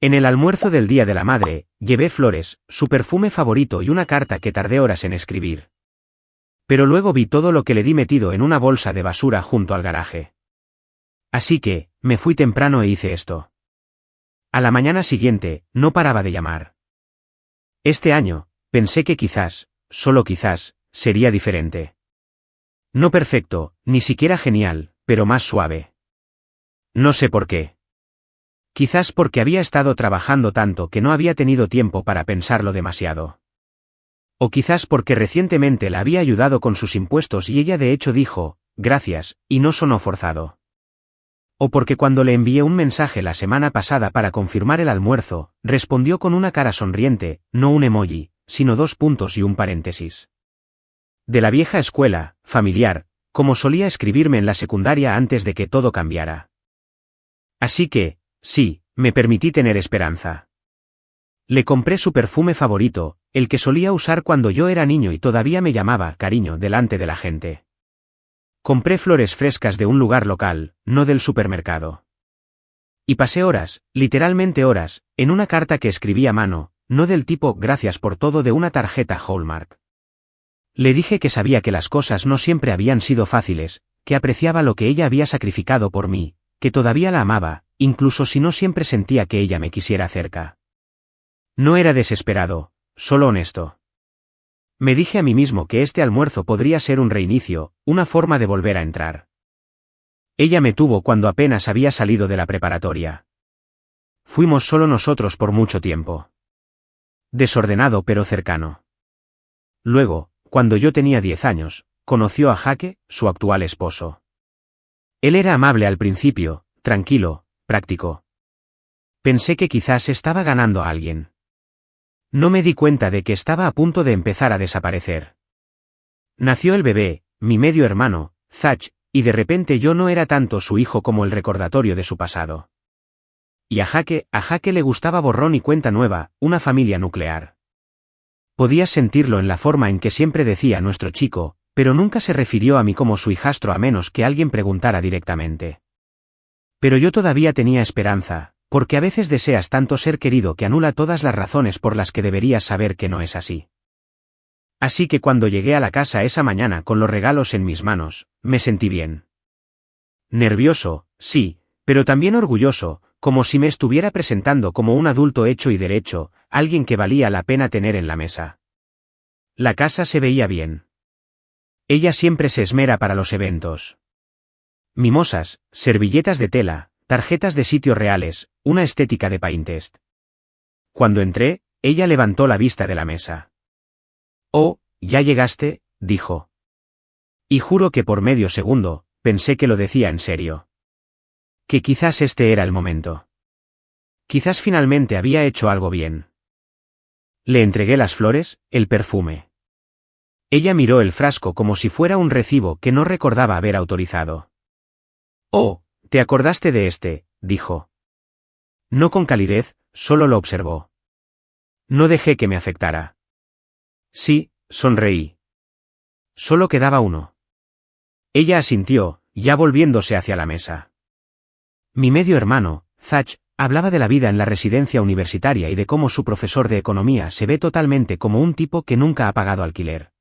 En el almuerzo del Día de la Madre, llevé flores, su perfume favorito y una carta que tardé horas en escribir. Pero luego vi todo lo que le di metido en una bolsa de basura junto al garaje. Así que, me fui temprano e hice esto. A la mañana siguiente, no paraba de llamar. Este año, pensé que quizás, solo quizás, sería diferente. No perfecto, ni siquiera genial, pero más suave. No sé por qué. Quizás porque había estado trabajando tanto que no había tenido tiempo para pensarlo demasiado. O quizás porque recientemente la había ayudado con sus impuestos y ella de hecho dijo, gracias, y no sonó forzado. O porque cuando le envié un mensaje la semana pasada para confirmar el almuerzo, respondió con una cara sonriente, no un emoji, sino 2 puntos y un paréntesis. De la vieja escuela, familiar, como solía escribirme en la secundaria antes de que todo cambiara. Así que, sí, me permití tener esperanza. Le compré su perfume favorito, el que solía usar cuando yo era niño y todavía me llamaba cariño delante de la gente. Compré flores frescas de un lugar local, no del supermercado. Y pasé horas, literalmente horas, en una carta que escribí a mano, no del tipo gracias por todo de una tarjeta Hallmark. Le dije que sabía que las cosas no siempre habían sido fáciles, que apreciaba lo que ella había sacrificado por mí, que todavía la amaba, incluso si no siempre sentía que ella me quisiera cerca. No era desesperado, solo honesto. Me dije a mí mismo que este almuerzo podría ser un reinicio, una forma de volver a entrar. Ella me tuvo cuando apenas había salido de la preparatoria. Fuimos solo nosotros por mucho tiempo. Desordenado pero cercano. Luego, cuando yo tenía 10 años, conoció a Jake, su actual esposo. Él era amable al principio, tranquilo, práctico. Pensé que quizás estaba ganando a alguien. No me di cuenta de que estaba a punto de empezar a desaparecer. Nació el bebé, mi medio hermano, Zach, y de repente yo no era tanto su hijo como el recordatorio de su pasado. Y a Jake le gustaba borrón y cuenta nueva, una familia nuclear. Podías sentirlo en la forma en que siempre decía nuestro chico, pero nunca se refirió a mí como su hijastro a menos que alguien preguntara directamente. Pero yo todavía tenía esperanza, porque a veces deseas tanto ser querido que anula todas las razones por las que deberías saber que no es así. Así que cuando llegué a la casa esa mañana con los regalos en mis manos, me sentí bien. Nervioso, sí, pero también orgulloso, como si me estuviera presentando como un adulto hecho y derecho, alguien que valía la pena tener en la mesa. La casa se veía bien. Ella siempre se esmera para los eventos. Mimosas, servilletas de tela, tarjetas de sitios reales, una estética de Pinterest. Cuando entré, ella levantó la vista de la mesa. «Oh, ¿ya llegaste?», dijo. Y juro que por medio segundo, pensé que lo decía en serio. Que quizás este era el momento. Quizás finalmente había hecho algo bien. Le entregué las flores, el perfume. Ella miró el frasco como si fuera un recibo que no recordaba haber autorizado. «Oh, ¿te acordaste de este?», dijo. No con calidez, solo lo observó. No dejé que me afectara. Sí, sonreí. Solo quedaba uno. Ella asintió, ya volviéndose hacia la mesa. Mi medio hermano, Zach, hablaba de la vida en la residencia universitaria y de cómo su profesor de economía se ve totalmente como un tipo que nunca ha pagado alquiler.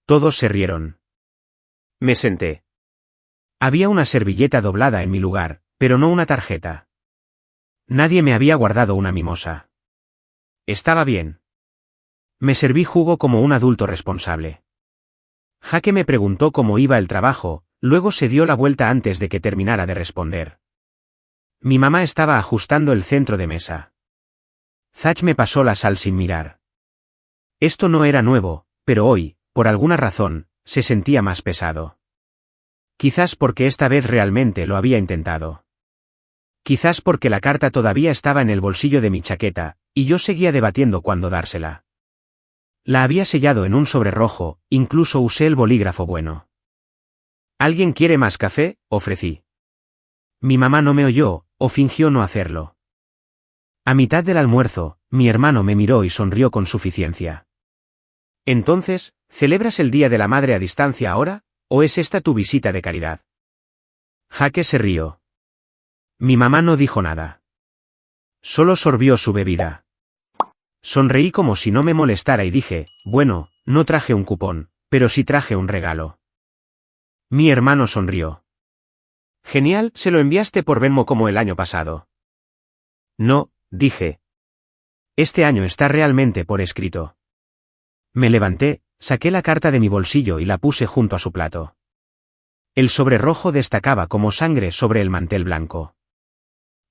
Todos se rieron. Me senté. Había una servilleta doblada en mi lugar, pero no una tarjeta. Nadie me había guardado una mimosa. Estaba bien. Me serví jugo como un adulto responsable. Jake me preguntó cómo iba el trabajo, luego se dio la vuelta antes de que terminara de responder. Mi mamá estaba ajustando el centro de mesa. Zach me pasó la sal sin mirar. Esto no era nuevo, pero hoy, por alguna razón, se sentía más pesado. Quizás porque esta vez realmente lo había intentado. Quizás porque la carta todavía estaba en el bolsillo de mi chaqueta, y yo seguía debatiendo cuándo dársela. La había sellado en un sobre rojo, incluso usé el bolígrafo bueno. ¿Alguien quiere más café?, ofrecí. Mi mamá no me oyó, o fingió no hacerlo. A mitad del almuerzo, mi hermano me miró y sonrió con suficiencia. Entonces, ¿celebras el Día de la Madre a distancia ahora, o es esta tu visita de caridad? Jake se rió. Mi mamá no dijo nada. Solo sorbió su bebida. Sonreí como si no me molestara y dije, bueno, no traje un cupón, pero sí traje un regalo. Mi hermano sonrió. Genial, ¿se lo enviaste por Venmo como el año pasado? No, dije. Este año está realmente por escrito. Me levanté, saqué la carta de mi bolsillo y la puse junto a su plato. El sobre rojo destacaba como sangre sobre el mantel blanco.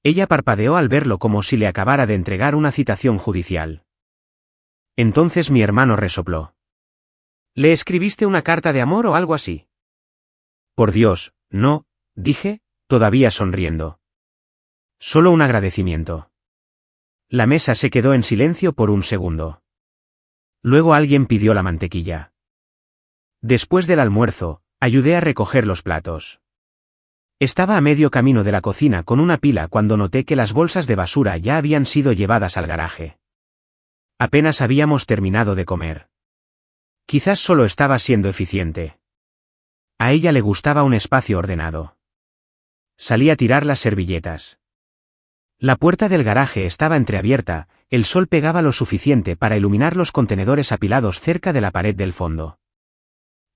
Ella parpadeó al verlo como si le acabara de entregar una citación judicial. Entonces mi hermano resopló. ¿Le escribiste una carta de amor o algo así? Por Dios, no, dije, todavía sonriendo. Solo un agradecimiento. La mesa se quedó en silencio por un segundo. Luego alguien pidió la mantequilla. Después del almuerzo, ayudé a recoger los platos. Estaba a medio camino de la cocina con una pila cuando noté que las bolsas de basura ya habían sido llevadas al garaje. Apenas habíamos terminado de comer. Quizás solo estaba siendo eficiente. A ella le gustaba un espacio ordenado. Salí a tirar las servilletas. La puerta del garaje estaba entreabierta, el sol pegaba lo suficiente para iluminar los contenedores apilados cerca de la pared del fondo.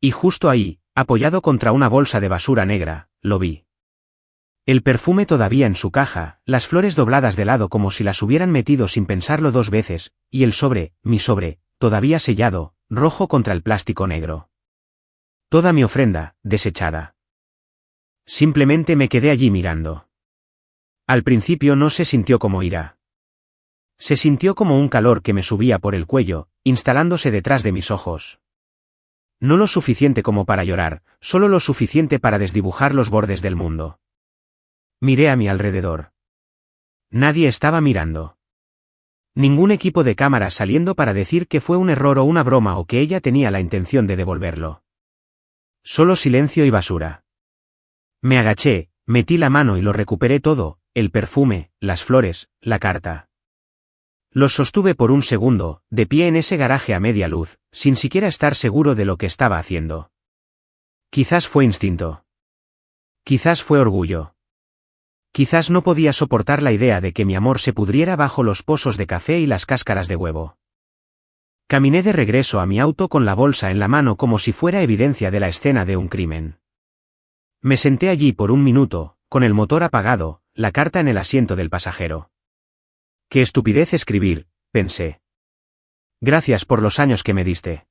Y justo ahí, apoyado contra una bolsa de basura negra, lo vi. El perfume todavía en su caja, las flores dobladas de lado como si las hubieran metido sin pensarlo 2 veces, y el sobre, mi sobre, todavía sellado, rojo contra el plástico negro. Toda mi ofrenda, desechada. Simplemente me quedé allí mirando. Al principio no se sintió como ira. Se sintió como un calor que me subía por el cuello, instalándose detrás de mis ojos. No lo suficiente como para llorar, solo lo suficiente para desdibujar los bordes del mundo. Miré a mi alrededor. Nadie estaba mirando. Ningún equipo de cámaras saliendo para decir que fue un error o una broma o que ella tenía la intención de devolverlo. Solo silencio y basura. Me agaché, metí la mano y lo recuperé todo, el perfume, las flores, la carta. Los sostuve por un segundo, de pie en ese garaje a media luz, sin siquiera estar seguro de lo que estaba haciendo. Quizás fue instinto. Quizás fue orgullo. Quizás no podía soportar la idea de que mi amor se pudriera bajo los pozos de café y las cáscaras de huevo. Caminé de regreso a mi auto con la bolsa en la mano como si fuera evidencia de la escena de un crimen. Me senté allí por un minuto, con el motor apagado, la carta en el asiento del pasajero. Qué estupidez escribir, pensé. Gracias por los años que me diste.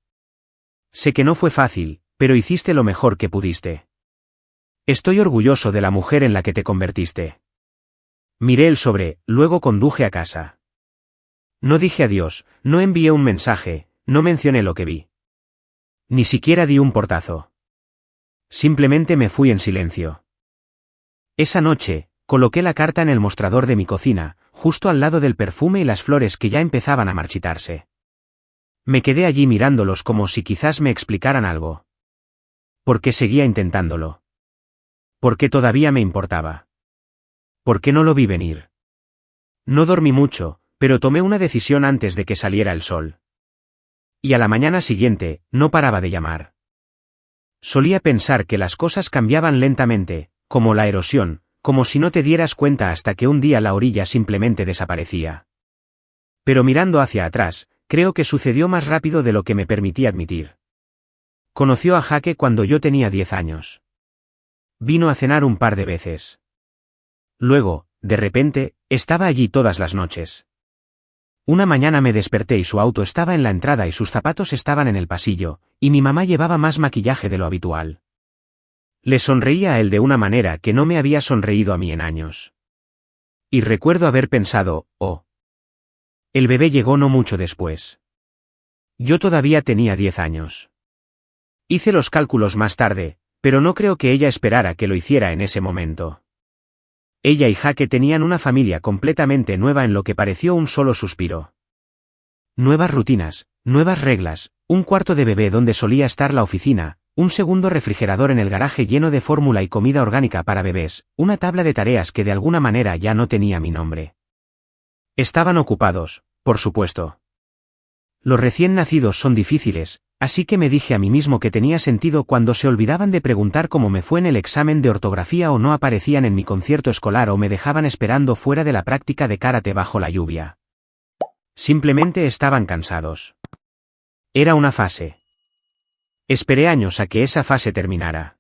Sé que no fue fácil, pero hiciste lo mejor que pudiste. Estoy orgulloso de la mujer en la que te convertiste. Miré el sobre, luego conduje a casa. No dije adiós, no envié un mensaje, no mencioné lo que vi. Ni siquiera di un portazo. Simplemente me fui en silencio. Esa noche, coloqué la carta en el mostrador de mi cocina, justo al lado del perfume y las flores que ya empezaban a marchitarse. Me quedé allí mirándolos como si quizás me explicaran algo. ¿Por qué seguía intentándolo? ¿Por qué todavía me importaba? ¿Por qué no lo vi venir? No dormí mucho, pero tomé una decisión antes de que saliera el sol. Y a la mañana siguiente, no paraba de llamar. Solía pensar que las cosas cambiaban lentamente, como la erosión, como si no te dieras cuenta hasta que un día la orilla simplemente desaparecía. Pero mirando hacia atrás, creo que sucedió más rápido de lo que me permití admitir. Conoció a Jaque cuando yo tenía 10 años. Vino a cenar un par de veces. Luego, de repente, estaba allí todas las noches. Una mañana me desperté y su auto estaba en la entrada y sus zapatos estaban en el pasillo, y mi mamá llevaba más maquillaje de lo habitual. Le sonreía a él de una manera que no me había sonreído a mí en años. Y recuerdo haber pensado, oh. El bebé llegó no mucho después. Yo todavía tenía 10 años. Hice los cálculos más tarde, pero no creo que ella esperara que lo hiciera en ese momento. Ella y Jaque tenían una familia completamente nueva en lo que pareció un solo suspiro. Nuevas rutinas, nuevas reglas, un cuarto de bebé donde solía estar la oficina, un segundo refrigerador en el garaje lleno de fórmula y comida orgánica para bebés, una tabla de tareas que de alguna manera ya no tenía mi nombre. Estaban ocupados, por supuesto. Los recién nacidos son difíciles, Así que me dije a mí mismo que tenía sentido cuando se olvidaban de preguntar cómo me fue en el examen de ortografía o no aparecían en mi concierto escolar o me dejaban esperando fuera de la práctica de karate bajo la lluvia. Simplemente estaban cansados. Era una fase. Esperé años a que esa fase terminara.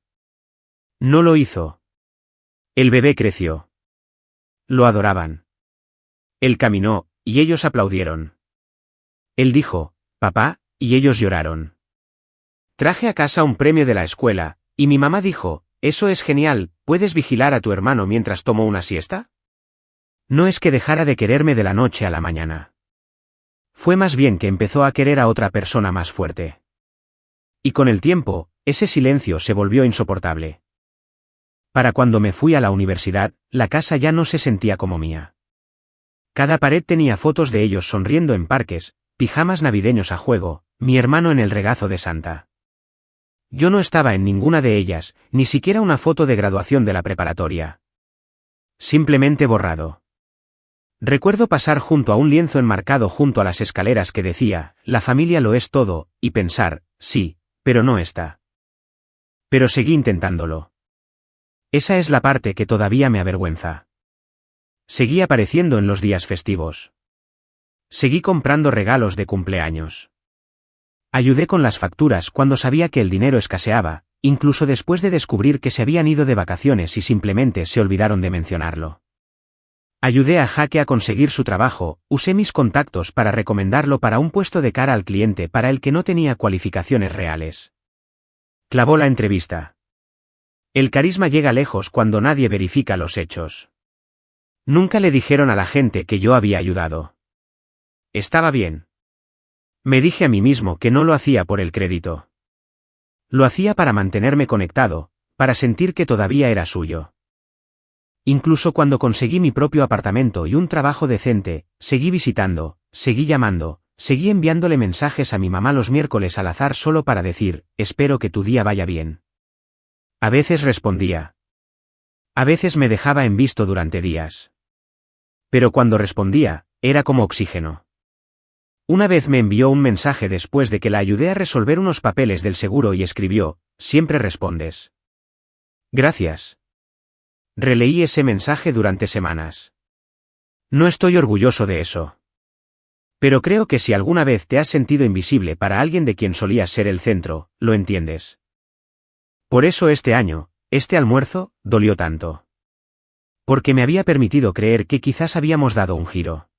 No lo hizo. El bebé creció. Lo adoraban. Él caminó, y ellos aplaudieron. Él dijo, «Papá», y ellos lloraron. Traje a casa un premio de la escuela, y mi mamá dijo, «Eso es genial, ¿puedes vigilar a tu hermano mientras tomo una siesta?» No es que dejara de quererme de la noche a la mañana. Fue más bien que empezó a querer a otra persona más fuerte. Y con el tiempo, ese silencio se volvió insoportable. Para cuando me fui a la universidad, la casa ya no se sentía como mía. Cada pared tenía fotos de ellos sonriendo en parques, pijamas navideños a juego, mi hermano en el regazo de Santa. Yo no estaba en ninguna de ellas, ni siquiera una foto de graduación de la preparatoria. Simplemente borrado. Recuerdo pasar junto a un lienzo enmarcado junto a las escaleras que decía, «La familia lo es todo», y pensar, «Sí, pero no está». Pero seguí intentándolo. Esa es la parte que todavía me avergüenza. Seguí apareciendo en los días festivos. Seguí comprando regalos de cumpleaños. Ayudé con las facturas cuando sabía que el dinero escaseaba, incluso después de descubrir que se habían ido de vacaciones y simplemente se olvidaron de mencionarlo. Ayudé a Jaque a conseguir su trabajo, usé mis contactos para recomendarlo para un puesto de cara al cliente para el que no tenía cualificaciones reales. Clavó la entrevista. El carisma llega lejos cuando nadie verifica los hechos. Nunca le dijeron a la gente que yo había ayudado. Estaba bien. Me dije a mí mismo que no lo hacía por el crédito. Lo hacía para mantenerme conectado, para sentir que todavía era suyo. Incluso cuando conseguí mi propio apartamento y un trabajo decente, seguí visitando, seguí llamando, seguí enviándole mensajes a mi mamá los miércoles al azar solo para decir, «Espero que tu día vaya bien». A veces respondía. A veces me dejaba en visto durante días. Pero cuando respondía, era como oxígeno. Una vez me envió un mensaje después de que la ayudé a resolver unos papeles del seguro y escribió, «Siempre respondes». Gracias. Releí ese mensaje durante semanas. No estoy orgulloso de eso. Pero creo que si alguna vez te has sentido invisible para alguien de quien solías ser el centro, lo entiendes. Por eso este año, este almuerzo, dolió tanto. Porque me había permitido creer que quizás habíamos dado un giro.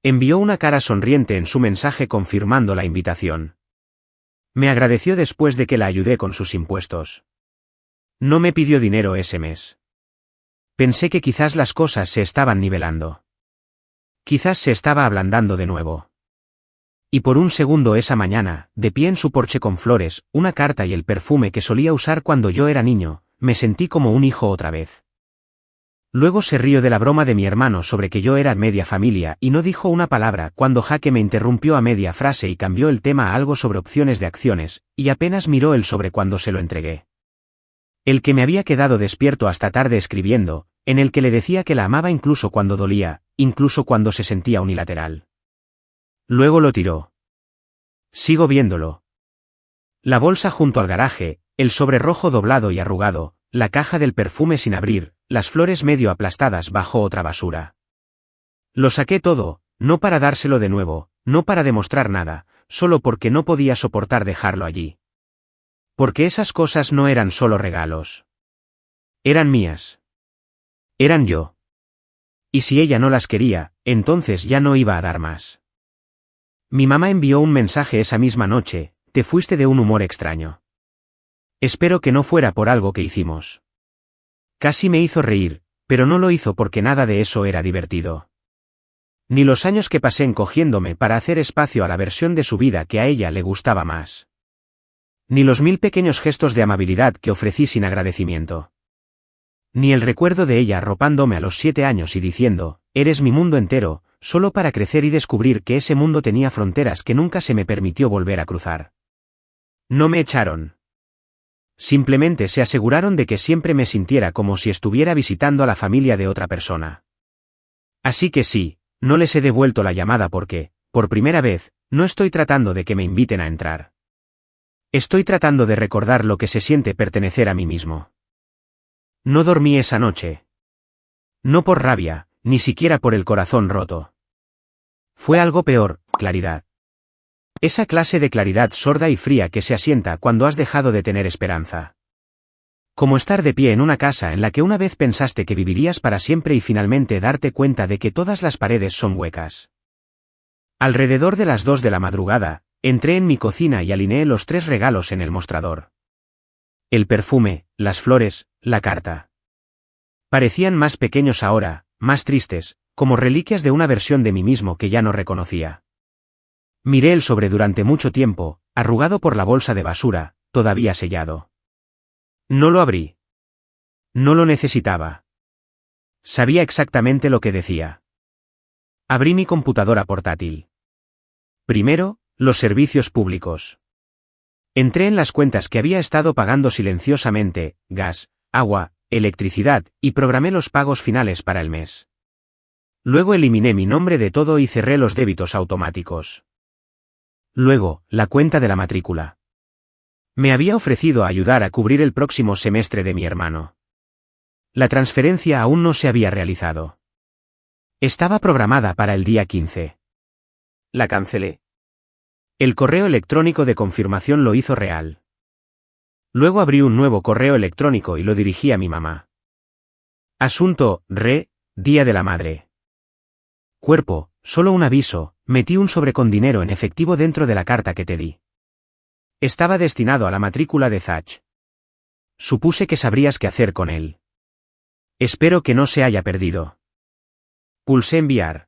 Envió una cara sonriente en su mensaje confirmando la invitación. Me agradeció después de que la ayudé con sus impuestos. No me pidió dinero ese mes. Pensé que quizás las cosas se estaban nivelando. Quizás se estaba ablandando de nuevo. Y por un segundo esa mañana, de pie en su porche con flores, una carta y el perfume que solía usar cuando yo era niño, me sentí como un hijo otra vez. Luego se rió de la broma de mi hermano sobre que yo era media familia y no dijo una palabra cuando Jaque me interrumpió a media frase y cambió el tema a algo sobre opciones de acciones, y apenas miró el sobre cuando se lo entregué. El que me había quedado despierto hasta tarde escribiendo, en el que le decía que la amaba incluso cuando dolía, incluso cuando se sentía unilateral. Luego lo tiró. Sigo viéndolo. La bolsa junto al garaje, el sobre rojo doblado y arrugado, la caja del perfume sin abrir, las flores medio aplastadas bajo otra basura. Lo saqué todo, no para dárselo de nuevo, no para demostrar nada, solo porque no podía soportar dejarlo allí. Porque esas cosas no eran solo regalos. Eran mías. Eran yo. Y si ella no las quería, entonces ya no iba a dar más. Mi mamá envió un mensaje esa misma noche, «Te fuiste de un humor extraño. Espero que no fuera por algo que hicimos». Casi me hizo reír, pero no lo hizo porque nada de eso era divertido. Ni los años que pasé encogiéndome para hacer espacio a la versión de su vida que a ella le gustaba más. Ni los 1000 pequeños gestos de amabilidad que ofrecí sin agradecimiento. Ni el recuerdo de ella arropándome a los 7 años y diciendo, «Eres mi mundo entero», solo para crecer y descubrir que ese mundo tenía fronteras que nunca se me permitió volver a cruzar. No me echaron. Simplemente se aseguraron de que siempre me sintiera como si estuviera visitando a la familia de otra persona. Así que sí, no les he devuelto la llamada porque, por primera vez, no estoy tratando de que me inviten a entrar. Estoy tratando de recordar lo que se siente pertenecer a mí mismo. No dormí esa noche. No por rabia, ni siquiera por el corazón roto. Fue algo peor, claridad. Esa clase de claridad sorda y fría que se asienta cuando has dejado de tener esperanza. Como estar de pie en una casa en la que una vez pensaste que vivirías para siempre y finalmente darte cuenta de que todas las paredes son huecas. Alrededor de las 2 de la madrugada, entré en mi cocina y alineé los 3 regalos en el mostrador. El perfume, las flores, la carta. Parecían más pequeños ahora, más tristes, como reliquias de una versión de mí mismo que ya no reconocía. Miré el sobre durante mucho tiempo, arrugado por la bolsa de basura, todavía sellado. No lo abrí. No lo necesitaba. Sabía exactamente lo que decía. Abrí mi computadora portátil. Primero, los servicios públicos. Entré en las cuentas que había estado pagando silenciosamente, gas, agua, electricidad, y programé los pagos finales para el mes. Luego eliminé mi nombre de todo y cerré los débitos automáticos. Luego, la cuenta de la matrícula. Me había ofrecido ayudar a cubrir el próximo semestre de mi hermano. La transferencia aún no se había realizado. Estaba programada para el día 15. La cancelé. El correo electrónico de confirmación lo hizo real. Luego abrí un nuevo correo electrónico y lo dirigí a mi mamá. Asunto, Día de la Madre. Cuerpo, solo un aviso, metí un sobre con dinero en efectivo dentro de la carta que te di. Estaba destinado a la matrícula de Zach. Supuse que sabrías qué hacer con él. Espero que no se haya perdido. Pulsé enviar.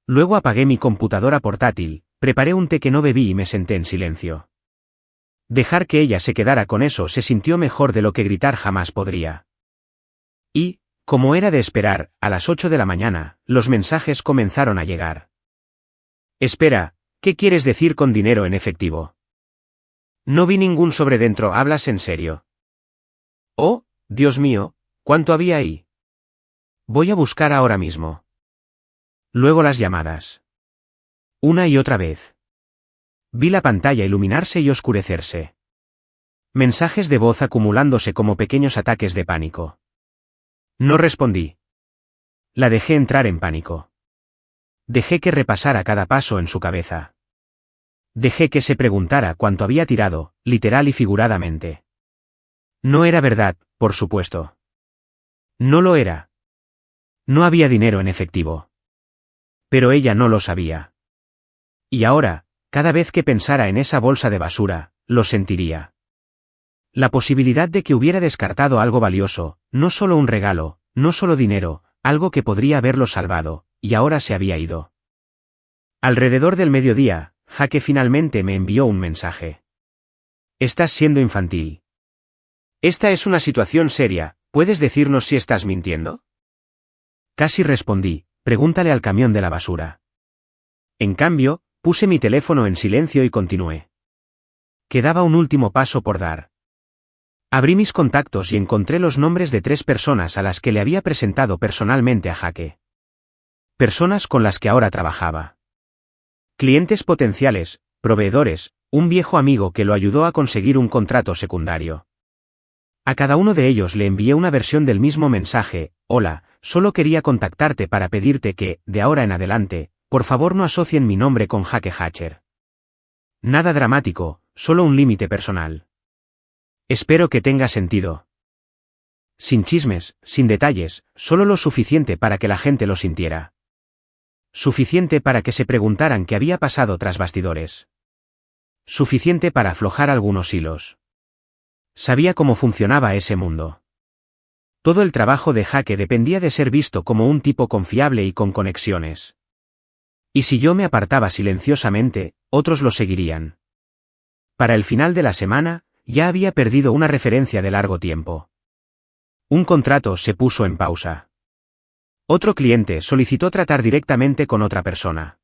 Luego apagué mi computadora portátil, preparé un té que no bebí y me senté en silencio. Dejar que ella se quedara con eso se sintió mejor de lo que gritar jamás podría. Y, como era de esperar, a las 8 de la mañana, los mensajes comenzaron a llegar. Espera, ¿qué quieres decir con dinero en efectivo? No vi ningún sobre dentro, ¿hablas en serio? Oh, Dios mío, ¿cuánto había ahí? Voy a buscar ahora mismo. Luego las llamadas. Una y otra vez. Vi la pantalla iluminarse y oscurecerse. Mensajes de voz acumulándose como pequeños ataques de pánico. No respondí. La dejé entrar en pánico. Dejé que repasara cada paso en su cabeza. Dejé que se preguntara cuánto había tirado, literal y figuradamente. No era verdad, por supuesto. No lo era. No había dinero en efectivo. Pero ella no lo sabía. Y ahora, cada vez que pensara en esa bolsa de basura, lo sentiría. La posibilidad de que hubiera descartado algo valioso, no solo un regalo, no solo dinero, algo que podría haberlo salvado, y ahora se había ido. Alrededor del mediodía, Jake finalmente me envió un mensaje. Estás siendo infantil. Esta es una situación seria, ¿puedes decirnos si estás mintiendo? Casi respondí, pregúntale al camión de la basura. En cambio, puse mi teléfono en silencio y continué. Quedaba un último paso por dar. Abrí mis contactos y encontré los nombres de 3 personas a las que le había presentado personalmente a Jake. Personas con las que ahora trabajaba. Clientes potenciales, proveedores, un viejo amigo que lo ayudó a conseguir un contrato secundario. A cada uno de ellos le envié una versión del mismo mensaje: hola, solo quería contactarte para pedirte que, de ahora en adelante, por favor no asocien mi nombre con Jake Hatcher. Nada dramático, solo un límite personal. Espero que tenga sentido. Sin chismes, sin detalles, solo lo suficiente para que la gente lo sintiera. Suficiente para que se preguntaran qué había pasado tras bastidores. Suficiente para aflojar algunos hilos. Sabía cómo funcionaba ese mundo. Todo el trabajo de Jake dependía de ser visto como un tipo confiable y con conexiones. Y si yo me apartaba silenciosamente, otros lo seguirían. Para el final de la semana, ya había perdido una referencia de largo tiempo. Un contrato se puso en pausa. Otro cliente solicitó tratar directamente con otra persona.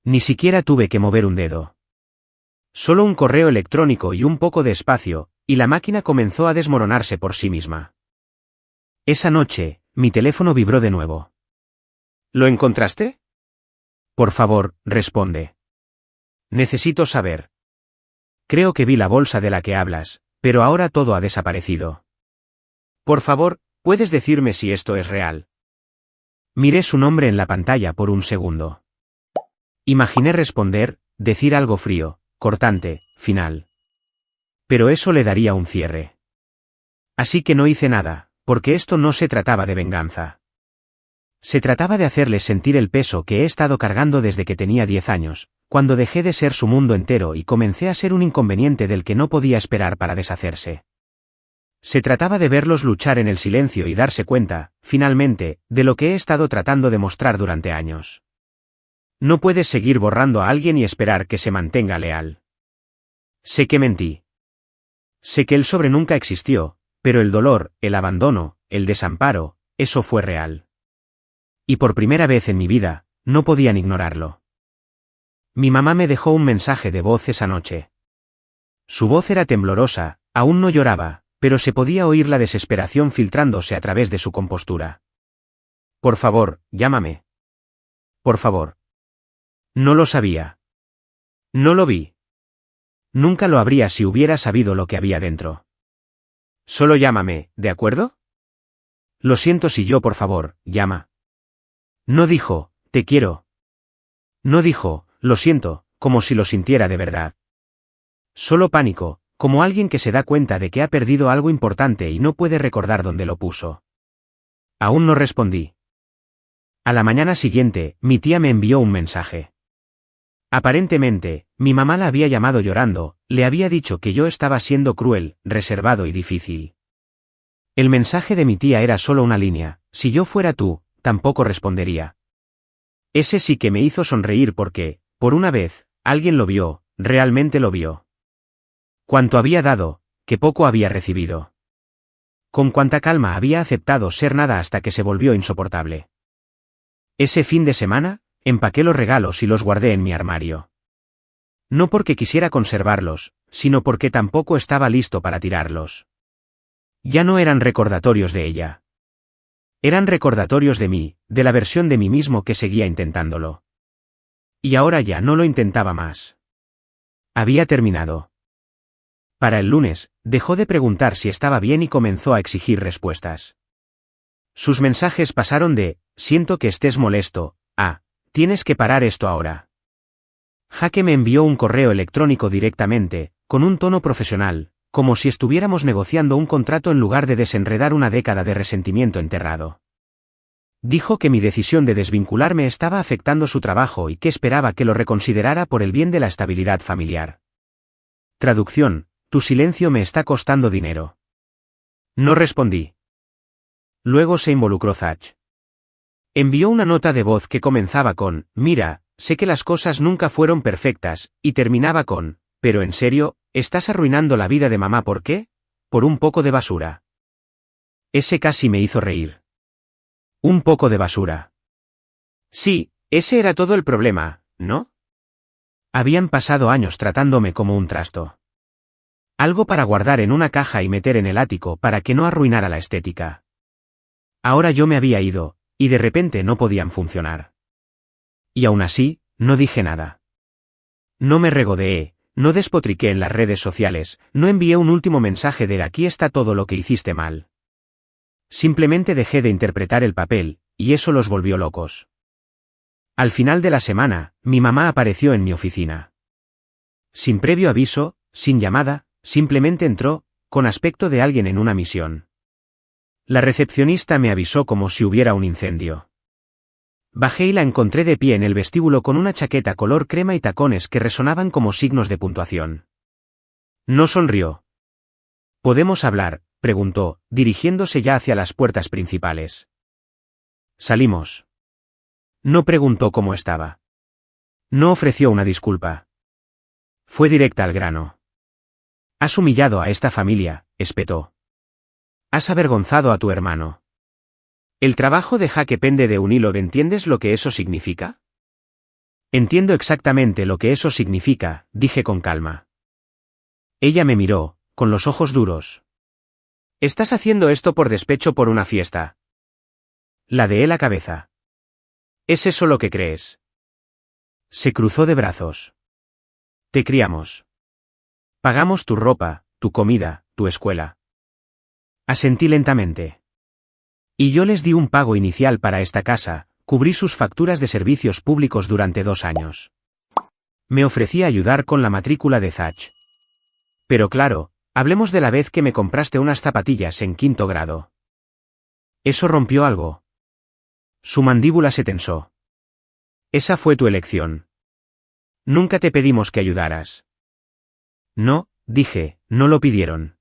Ni siquiera tuve que mover un dedo. Solo un correo electrónico y un poco de espacio, y la máquina comenzó a desmoronarse por sí misma. Esa noche, mi teléfono vibró de nuevo. ¿Lo encontraste? Por favor, responde. Necesito saber. Creo que vi la bolsa de la que hablas, pero ahora todo ha desaparecido. Por favor, ¿puedes decirme si esto es real? Miré su nombre en la pantalla por un segundo. Imaginé responder, decir algo frío, cortante, final. Pero eso le daría un cierre. Así que no hice nada, porque esto no se trataba de venganza. Se trataba de hacerles sentir el peso que he estado cargando desde que tenía 10 años, cuando dejé de ser su mundo entero y comencé a ser un inconveniente del que no podía esperar para deshacerse. Se trataba de verlos luchar en el silencio y darse cuenta, finalmente, de lo que he estado tratando de mostrar durante años. No puedes seguir borrando a alguien y esperar que se mantenga leal. Sé que mentí. Sé que el sobre nunca existió, pero el dolor, el abandono, el desamparo, eso fue real. Y por primera vez en mi vida, no podían ignorarlo. Mi mamá me dejó un mensaje de voz esa noche. Su voz era temblorosa, aún no lloraba, pero se podía oír la desesperación filtrándose a través de su compostura. Por favor, llámame. Por favor. No lo sabía. No lo vi. Nunca lo habría si hubiera sabido lo que había dentro. Solo llámame, ¿de acuerdo? Lo siento si yo, por favor, llama. No dijo, te quiero. No dijo, lo siento, como si lo sintiera de verdad. Solo pánico, como alguien que se da cuenta de que ha perdido algo importante y no puede recordar dónde lo puso. Aún no respondí. A la mañana siguiente, mi tía me envió un mensaje. Aparentemente, mi mamá la había llamado llorando, le había dicho que yo estaba siendo cruel, reservado y difícil. El mensaje de mi tía era solo una línea: si yo fuera tú, tampoco respondería. Ese sí que me hizo sonreír porque, por una vez, alguien lo vio, realmente lo vio. Cuánto había dado, que poco había recibido. Con cuánta calma había aceptado ser nada hasta que se volvió insoportable. Ese fin de semana, empaqué los regalos y los guardé en mi armario. No porque quisiera conservarlos, sino porque tampoco estaba listo para tirarlos. Ya no eran recordatorios de ella. Eran recordatorios de mí, de la versión de mí mismo que seguía intentándolo. Y ahora ya no lo intentaba más. Había terminado. Para el lunes, dejó de preguntar si estaba bien y comenzó a exigir respuestas. Sus mensajes pasaron de, siento que estés molesto, a, tienes que parar esto ahora. Jaque me envió un correo electrónico directamente, con un tono profesional, como si estuviéramos negociando un contrato en lugar de desenredar una década de resentimiento enterrado. Dijo que mi decisión de desvincularme estaba afectando su trabajo y que esperaba que lo reconsiderara por el bien de la estabilidad familiar. Traducción: tu silencio me está costando dinero. No respondí. Luego se involucró Zach. Envió una nota de voz que comenzaba con, mira, sé que las cosas nunca fueron perfectas, y terminaba con, pero en serio, ¿estás arruinando la vida de mamá por qué? Por un poco de basura. Ese casi me hizo reír. Un poco de basura. Sí, ese era todo el problema, ¿no? Habían pasado años tratándome como un trasto. Algo para guardar en una caja y meter en el ático para que no arruinara la estética. Ahora yo me había ido, y de repente no podían funcionar. Y aún así, no dije nada. No me regodeé, no despotriqué en las redes sociales, no envié un último mensaje de aquí está todo lo que hiciste mal. Simplemente dejé de interpretar el papel, y eso los volvió locos. Al final de la semana, mi mamá apareció en mi oficina. Sin previo aviso, sin llamada, simplemente entró, con aspecto de alguien en una misión. La recepcionista me avisó como si hubiera un incendio. Bajé y la encontré de pie en el vestíbulo con una chaqueta color crema y tacones que resonaban como signos de puntuación. No sonrió. ¿Podemos hablar?, preguntó, dirigiéndose ya hacia las puertas principales. Salimos. No preguntó cómo estaba. No ofreció una disculpa. Fue directa al grano. Has humillado a esta familia, espetó. Has avergonzado a tu hermano. El trabajo de Jaque pende de un hilo. ¿Entiendes lo que eso significa? Entiendo exactamente lo que eso significa, dije con calma. Ella me miró, con los ojos duros. ¿Estás haciendo esto por despecho por una fiesta? Ladeé la cabeza. ¿Es eso lo que crees? Se cruzó de brazos. Te criamos. Pagamos tu ropa, tu comida, tu escuela. Asentí lentamente. Y yo les di un pago inicial para esta casa, cubrí sus facturas de servicios públicos durante 2 años. Me ofrecí a ayudar con la matrícula de Zach. Pero claro, hablemos de la vez que me compraste unas zapatillas en 5º grado. Eso rompió algo. Su mandíbula se tensó. Esa fue tu elección. Nunca te pedimos que ayudaras. No, dije, no lo pidieron.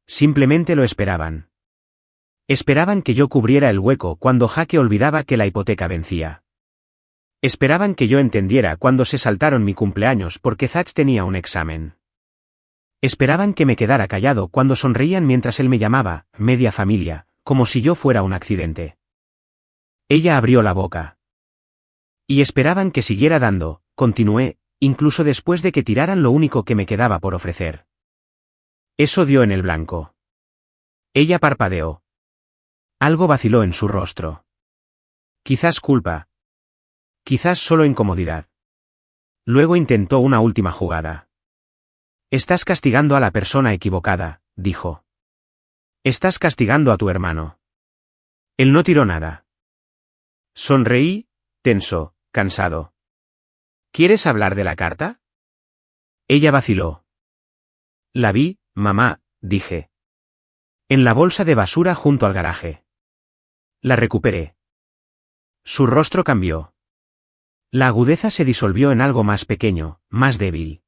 Simplemente lo esperaban. Esperaban que yo cubriera el hueco cuando Jake olvidaba que la hipoteca vencía. Esperaban que yo entendiera cuando se saltaron mi cumpleaños porque Zach tenía un examen. Esperaban que me quedara callado cuando sonreían mientras él me llamaba, media familia, como si yo fuera un accidente. Ella abrió la boca. Y esperaban que siguiera dando, continué, incluso después de que tiraran lo único que me quedaba por ofrecer. Eso dio en el blanco. Ella parpadeó. Algo vaciló en su rostro. Quizás culpa. Quizás solo incomodidad. Luego intentó una última jugada. Estás castigando a la persona equivocada, dijo. Estás castigando a tu hermano. Él no tiró nada. Sonreí, tenso, cansado. ¿Quieres hablar de la carta? Ella vaciló. La vi, mamá, dije. En la bolsa de basura junto al garaje. La recuperé. Su rostro cambió. La agudeza se disolvió en algo más pequeño, más débil.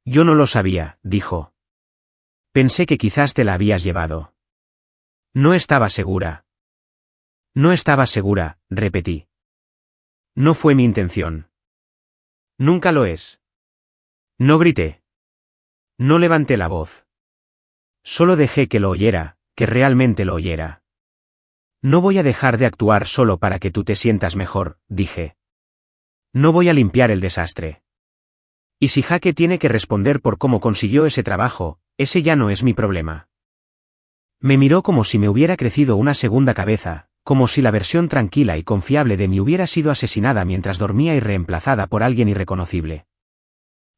Yo no lo sabía, dijo. Pensé que quizás te la habías llevado. No estaba segura. No estaba segura, repetí. No fue mi intención. Nunca lo es. No grité. No levanté la voz. Solo dejé que lo oyera, que realmente lo oyera. No voy a dejar de actuar solo para que tú te sientas mejor, dije. No voy a limpiar el desastre. Y si Jake tiene que responder por cómo consiguió ese trabajo, ese ya no es mi problema. Me miró como si me hubiera crecido una segunda cabeza, como si la versión tranquila y confiable de mí hubiera sido asesinada mientras dormía y reemplazada por alguien irreconocible.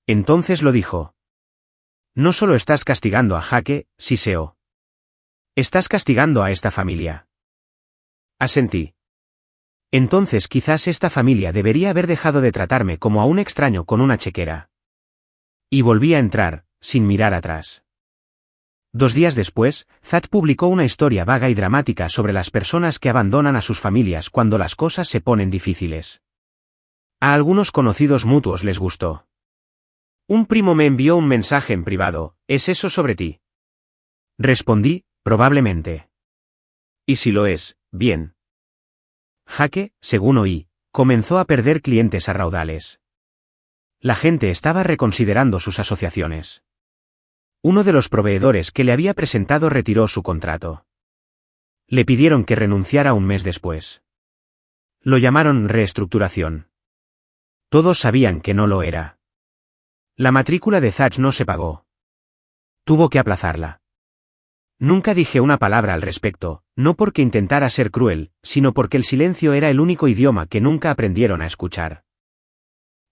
Entonces lo dijo. No solo estás castigando a Jake, siseó. Estás castigando a esta familia. Asentí. Entonces quizás esta familia debería haber dejado de tratarme como a un extraño con una chequera. Y volví a entrar, sin mirar atrás. 2 días después, Zach publicó una historia vaga y dramática sobre las personas que abandonan a sus familias cuando las cosas se ponen difíciles. A algunos conocidos mutuos les gustó. Un primo me envió un mensaje en privado, ¿es eso sobre ti? Respondí, probablemente. Y si lo es, bien. Jake, según oí, comenzó a perder clientes a raudales. La gente estaba reconsiderando sus asociaciones. Uno de los proveedores que le había presentado retiró su contrato. Le pidieron que renunciara un mes después. Lo llamaron reestructuración. Todos sabían que no lo era. La matrícula de Zach no se pagó. Tuvo que aplazarla. Nunca dije una palabra al respecto, no porque intentara ser cruel, sino porque el silencio era el único idioma que nunca aprendieron a escuchar.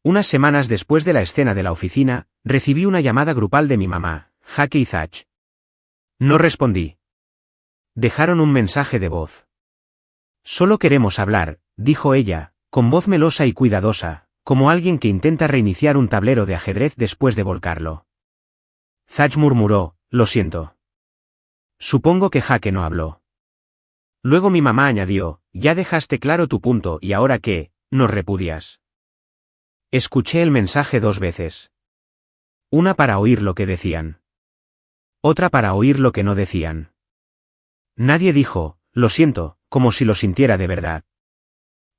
Unas semanas después de la escena de la oficina, recibí una llamada grupal de mi mamá, Jake y Zach. No respondí. Dejaron un mensaje de voz. Solo queremos hablar, dijo ella, con voz melosa y cuidadosa, como alguien que intenta reiniciar un tablero de ajedrez después de volcarlo. Zach murmuró, lo siento. Supongo que Jake no habló. Luego mi mamá añadió, ya dejaste claro tu punto y ahora qué, nos repudias. Escuché el mensaje 2 veces. Una para oír lo que decían. Otra para oír lo que no decían. Nadie dijo, lo siento, como si lo sintiera de verdad.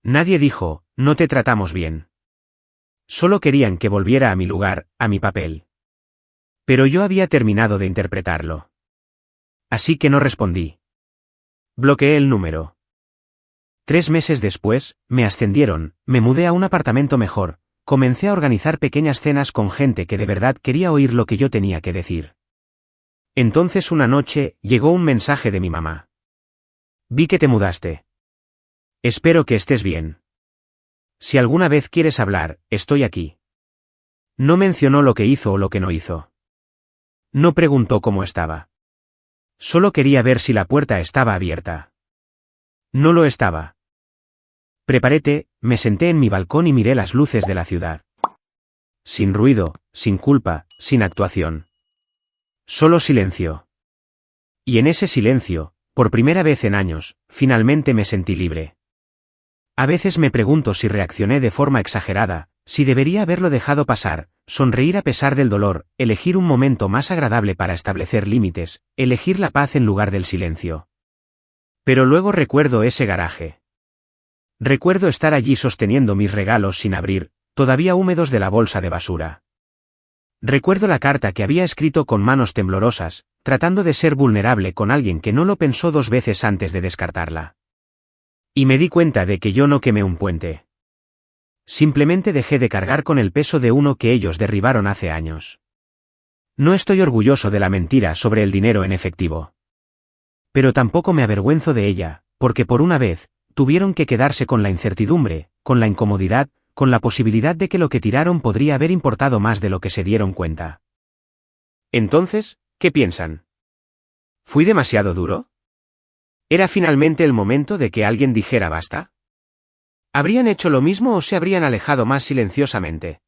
Nadie dijo, no te tratamos bien. Solo querían que volviera a mi lugar, a mi papel. Pero yo había terminado de interpretarlo. Así que no respondí. Bloqueé el número. 3 meses después, me ascendieron, me mudé a un apartamento mejor, comencé a organizar pequeñas cenas con gente que de verdad quería oír lo que yo tenía que decir. Entonces una noche, llegó un mensaje de mi mamá. Vi que te mudaste. Espero que estés bien. Si alguna vez quieres hablar, estoy aquí. No mencionó lo que hizo o lo que no hizo. No preguntó cómo estaba. Solo quería ver si la puerta estaba abierta. No lo estaba. Preparé té, me senté en mi balcón y miré las luces de la ciudad. Sin ruido, sin culpa, sin actuación. Solo silencio. Y en ese silencio, por primera vez en años, finalmente me sentí libre. A veces me pregunto si reaccioné de forma exagerada, si debería haberlo dejado pasar, sonreír a pesar del dolor, elegir un momento más agradable para establecer límites, elegir la paz en lugar del silencio. Pero luego recuerdo ese garaje. Recuerdo estar allí sosteniendo mis regalos sin abrir, todavía húmedos de la bolsa de basura. Recuerdo la carta que había escrito con manos temblorosas, tratando de ser vulnerable con alguien que no lo pensó dos veces antes de descartarla. Y me di cuenta de que yo no quemé un puente. Simplemente dejé de cargar con el peso de uno que ellos derribaron hace años. No estoy orgulloso de la mentira sobre el dinero en efectivo. Pero tampoco me avergüenzo de ella, porque por una vez, tuvieron que quedarse con la incertidumbre, con la incomodidad, con la posibilidad de que lo que tiraron podría haber importado más de lo que se dieron cuenta. Entonces, ¿qué piensan? ¿Fui demasiado duro? ¿Era finalmente el momento de que alguien dijera basta? ¿Habrían hecho lo mismo o se habrían alejado más silenciosamente?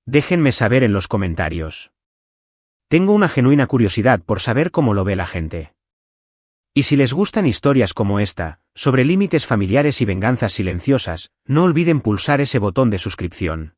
Déjenme saber en los comentarios. Tengo una genuina curiosidad por saber cómo lo ve la gente. Y si les gustan historias como esta, sobre límites familiares y venganzas silenciosas, no olviden pulsar ese botón de suscripción.